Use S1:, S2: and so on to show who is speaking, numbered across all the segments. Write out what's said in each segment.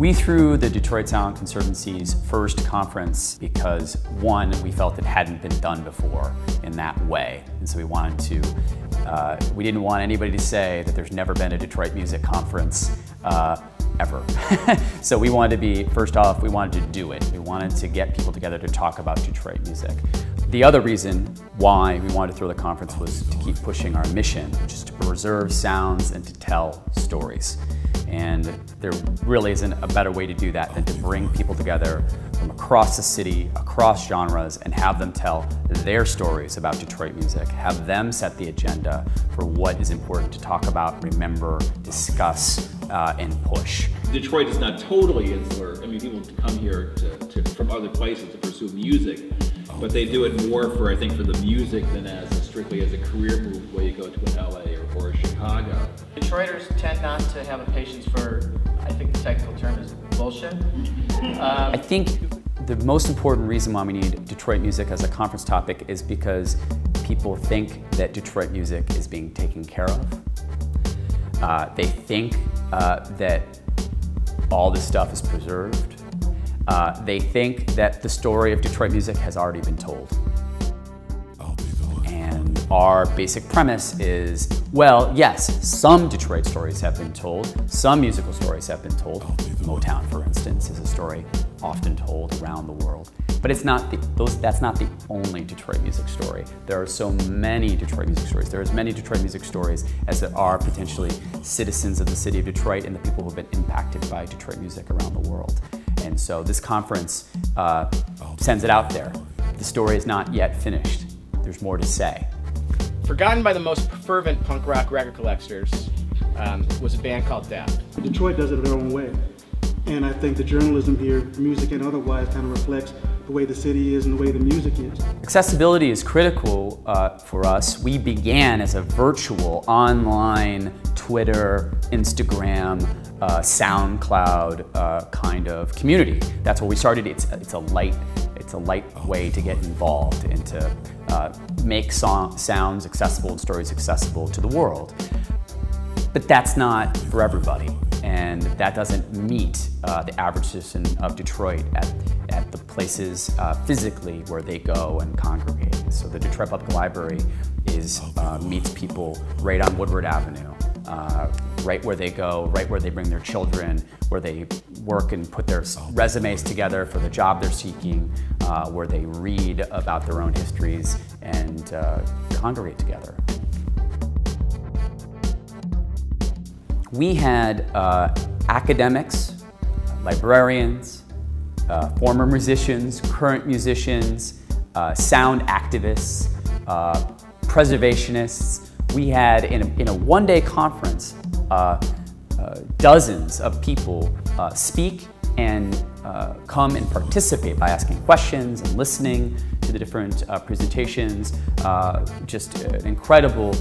S1: We threw the Detroit Sound Conservancy's first conference because, one, we felt it hadn't been done before in that way. And so we wanted to, we didn't want anybody to say that there's never been a Detroit music conference ever. So we wanted to be, first off, we wanted to do it. We wanted to get people together to talk about Detroit music. The other reason why we wanted to throw the conference was to keep pushing our mission, which is to preserve sounds and to tell stories. And there really isn't a better way to do that than to bring people together from across the city, across genres, and have them tell their stories about Detroit music, have them set the agenda for what is important to talk about, remember, discuss, and push.
S2: Detroit is not totally insular. I mean, people come here from other places to pursue music, but they do it more for, I think, for the music than strictly as a career move where you go to an LA or Chicago.
S3: Detroiters tend not to have a patience for, I think the technical term is bullshit.
S1: I think the most important reason why we need Detroit music as a conference topic is because people think that Detroit music is being taken care of. They think that all this stuff is preserved. They think that the story of Detroit music has already been told. And our basic premise is, well, yes, some Detroit stories have been told, some musical stories have been told. Motown, for instance, is a story often told around the world. But it's not that's not the only Detroit music story. There are so many Detroit music stories. There are as many Detroit music stories as there are potentially citizens of the city of Detroit and the people who have been impacted by Detroit music around the world. And so this conference sends it out there. The story is not yet finished. There's more to say.
S4: Forgotten by the most fervent punk rock record collectors was a band called Daft.
S5: Detroit does it their own way. And I think the journalism here, music and otherwise, kind of reflects the way the city is and the way the music is.
S1: Accessibility is critical for us. We began as a virtual, online, Twitter, Instagram, SoundCloud kind of community. That's where we started. It's a light way to get involved and to make sounds accessible and stories accessible to the world. But that's not for everybody, and that doesn't meet the average citizen of Detroit at the places physically where they go and congregate. So the Detroit Public Library meets people right on Woodward Avenue, right where they go, right where they bring their children, where they work and put their resumes together for the job they're seeking, where they read about their own histories and congregate together. We had academics, librarians, former musicians, current musicians, sound activists, preservationists. We had, in a one-day conference, dozens of people speak and come and participate by asking questions and listening to the different presentations. Just an incredible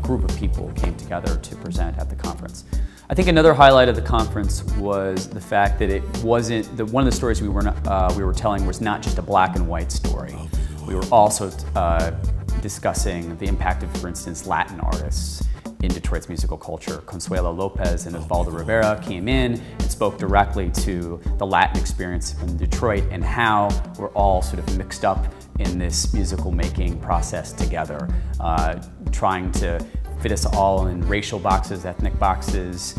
S1: group of people came together to present at the conference. I think another highlight of the conference was the fact that it wasn't, one of the stories we were telling was not just a black and white story. We were also discussing the impact of, for instance, Latin artists in Detroit's musical culture. Consuelo Lopez and Osvaldo Rivera came in and spoke directly to the Latin experience in Detroit and how we're all sort of mixed up in this musical making process together, trying to fit us all in racial boxes, ethnic boxes,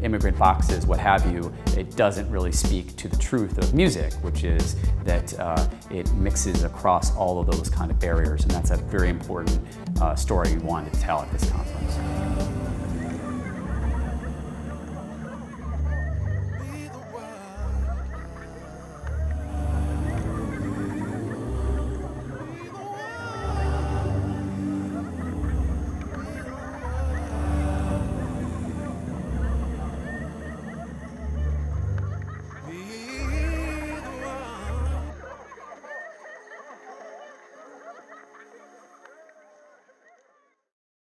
S1: immigrant boxes, what have you. It doesn't really speak to the truth of music, which is that it mixes across all of those kind of barriers, and that's a very important story we wanted to tell at this conference.